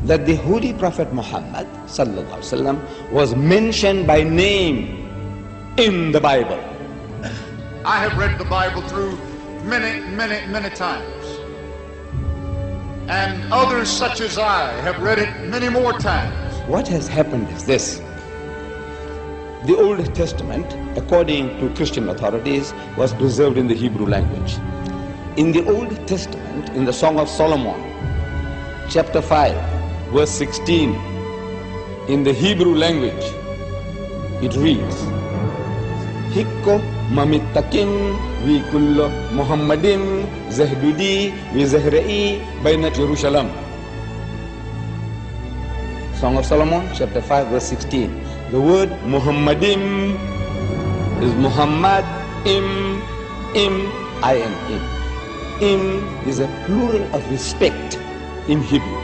that the Holy Prophet Muhammad sallallahu alaihi wasallam was mentioned by name in the Bible. I have read the Bible through many times. And others such as I have read it many more times. What has happened is this. The Old Testament, according to Christian authorities, was preserved in the Hebrew language. In the Old Testament, in the Song of Solomon, chapter 5, verse 16, in the Hebrew language, it reads, Hikko mamittakin vi kullo Muhammadin zahdudi vi zahra'i bainat Jerusalem. Song of Solomon, chapter 5, verse 16. The word Muhammadim is Muhammad, im, I-M-im. Im is a plural of respect in Hebrew.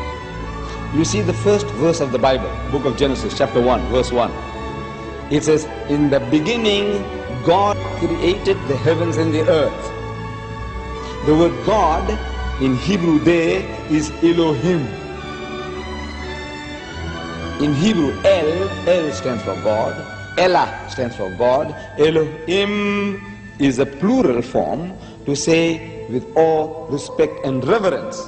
You see the first verse of the Bible, book of Genesis, chapter 1, verse 1. It says, in the beginning, God created the heavens and the earth. The word God in Hebrew Dhe is Elohim. In Hebrew, El stands for God, Elah stands for God, Elohim is a plural form to say with awe, respect and reverence,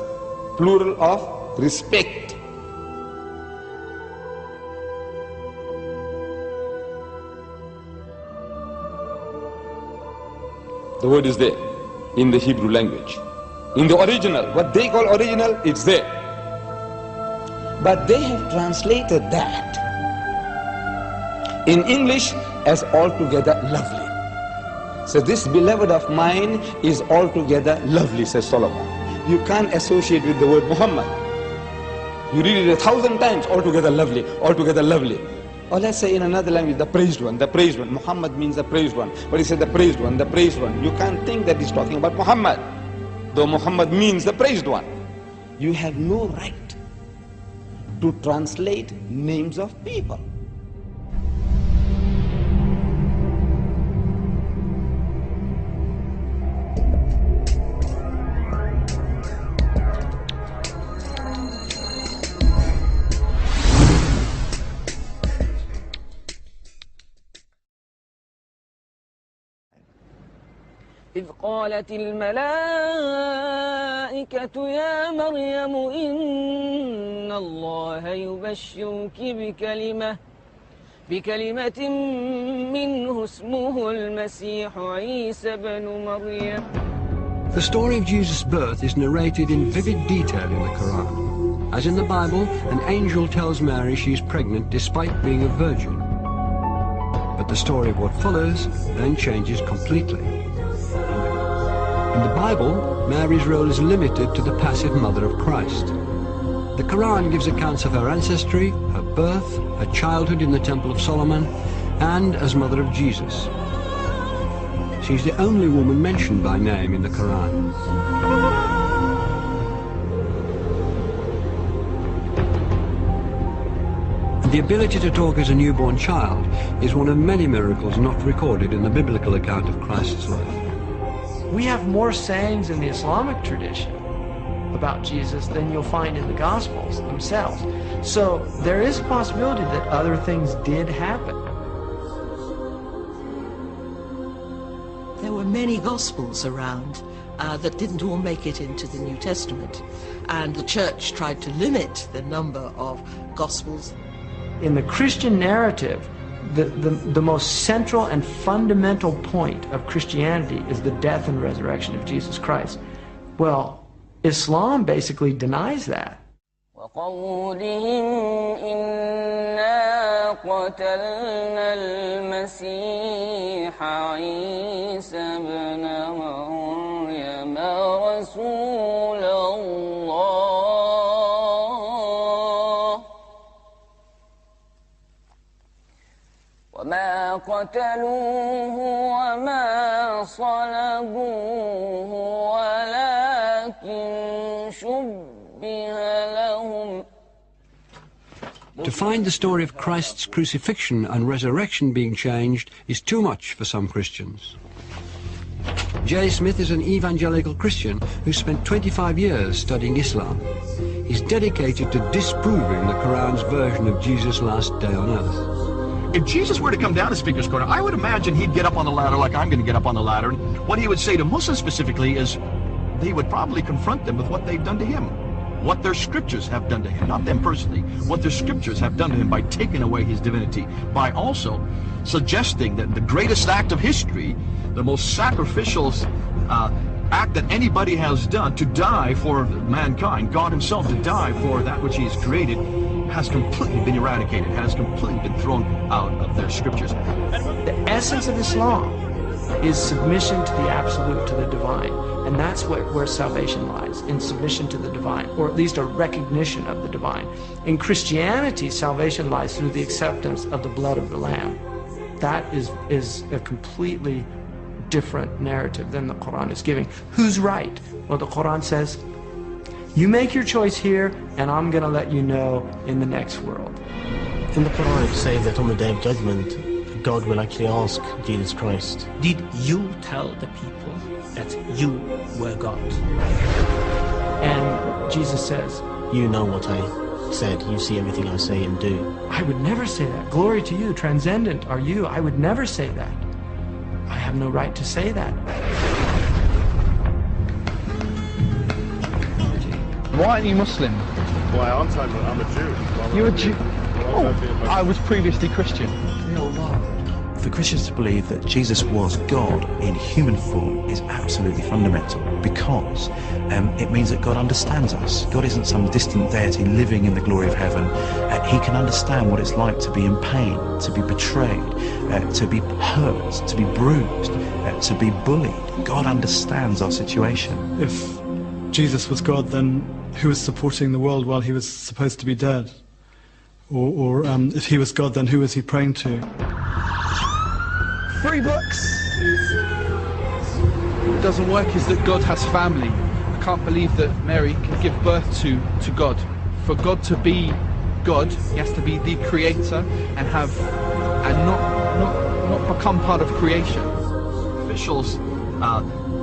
plural of respect. The word is there in the Hebrew language. In the original, what they call original, it's there. But they have translated that in English as altogether lovely. So this beloved of mine is altogether lovely, says Solomon. You can't associate with the word Muhammad. You read it 1,000 times, altogether lovely, altogether lovely. Or let's say in another language, the praised one, the praised one. Muhammad means the praised one. But he said the praised one, the praised one. You can't think that he's talking about Muhammad, though Muhammad means the praised one. You have no right to translate names of people. إذ قالت الملائكة يا مريم إن الله يبشرك بكلمة منه اسمه المسيح عيسى بن مريم. The story of Jesus' birth is narrated in vivid detail in the Quran. As in the Bible, an angel tells Mary she is pregnant despite being a virgin. But the story of what follows then changes completely. In the Bible, Mary's role is limited to the passive mother of Christ. The Quran gives accounts of her ancestry, her birth, her childhood in the Temple of Solomon, and as mother of Jesus. She's the only woman mentioned by name in the Quran. The ability to talk as a newborn child is one of many miracles not recorded in the biblical account of Christ's life. We have more sayings in the Islamic tradition about Jesus than you'll find in the Gospels themselves. So there is a possibility that other things did happen. There were many Gospels around that didn't all make it into the New Testament. And the Church tried to limit the number of Gospels. In the Christian narrative, the most central and fundamental point of Christianity is the death and resurrection of Jesus Christ. Well, Islam basically denies that. وقولهم إنا قتلنا المسيح عيسى بن مريم رسول الله وما قتلوه وما صلبوه ولكن شبه لهم. To find the story of Christ's crucifixion and resurrection being changed is too much for some Christians. J. Smith is an evangelical Christian who spent 25 years studying Islam. is dedicated to disproving the Quran's version of Jesus' last day on earth. If Jesus were to come down to Speaker's Corner, I would imagine he'd get up on the ladder like I'm going to get up on the ladder. And what he would say to Muslims specifically is he would probably confront them with what they've done to him, what their scriptures have done to him, not them personally, what their scriptures have done to him by taking away his divinity, by also suggesting that the greatest act of history, the most sacrificial act that anybody has done, to die for mankind, God himself to die for that which he has created, has completely been eradicated, has completely been thrown out of their scriptures. The essence of Islam is submission to the absolute, to the divine. And that's where salvation lies, in submission to the divine, or at least a recognition of the divine. In Christianity, salvation lies through the acceptance of the blood of the Lamb. That is a completely different narrative than the Quran is giving. Who's right? Well, the Quran says, you make your choice here, and I'm going to let you know in the next world. In the Quran it says that on the Day of Judgment, God will actually ask Jesus Christ, did you tell the people that you were God? And Jesus says, you know what I said, you see everything I say and do. I would never say that. Glory to you, transcendent are you. I would never say that. I have no right to say that. Why aren't you Muslim? Why aren't I? I'm a Jew. You're a Jew? Oh, I was previously Christian. For Christians to believe that Jesus was God in human form is absolutely fundamental, because it means that God understands us. God isn't some distant deity living in the glory of heaven. He can understand what it's like to be in pain, to be betrayed, to be hurt, to be bruised, to be bullied. God understands our situation. If Jesus was God, then who was supporting the world while he was supposed to be dead? Or if he was God, then who was he praying to? 3 books. What doesn't work is that God has family. I can't believe that Mary can give birth to God. For God to be God, he has to be the creator and not become part of creation. Officials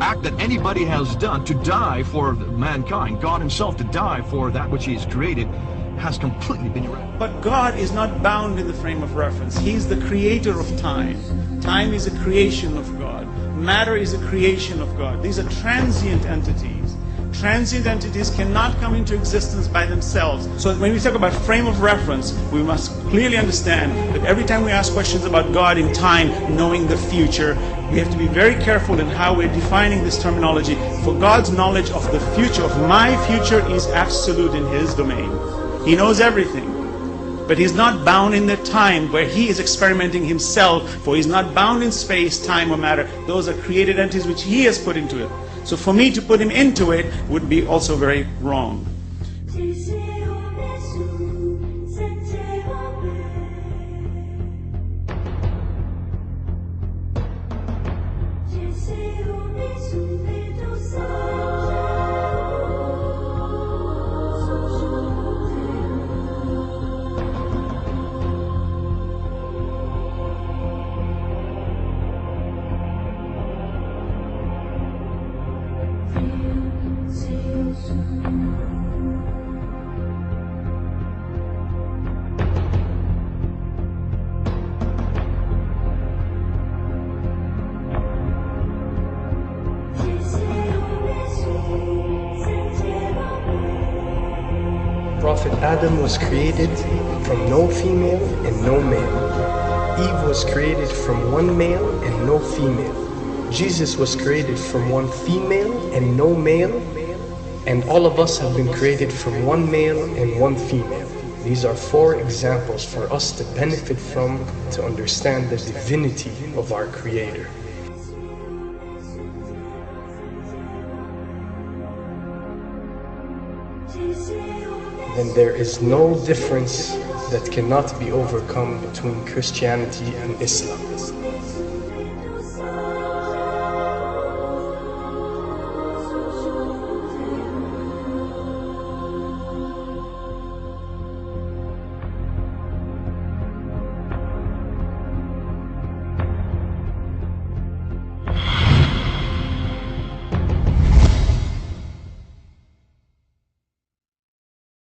act that anybody has done to die for mankind, God himself to die for that which he has created, has completely been eradicated. But God is not bound in the frame of reference. He is the creator of time. Time is a creation of God. Matter is a creation of God. These are transient entities. Transient entities cannot come into existence by themselves. So when we talk about frame of reference, we must clearly understand that every time we ask questions about God in time, knowing the future, we have to be very careful in how we're defining this terminology. For God's knowledge of the future, of my future, is absolute in his domain. He knows everything. But he's not bound in the time where he is experimenting himself, for he's not bound in space, time, or matter. Those are created entities which he has put into it. So for me to put him into it would be also very wrong. Prophet Adam was created from no female and no male. Eve was created from one male and no female. Jesus was created from one female and no male. And all of us have been created from one male and one female. These are 4 examples for us to benefit from, to understand the divinity of our Creator. Then there is no difference that cannot be overcome between Christianity and Islam.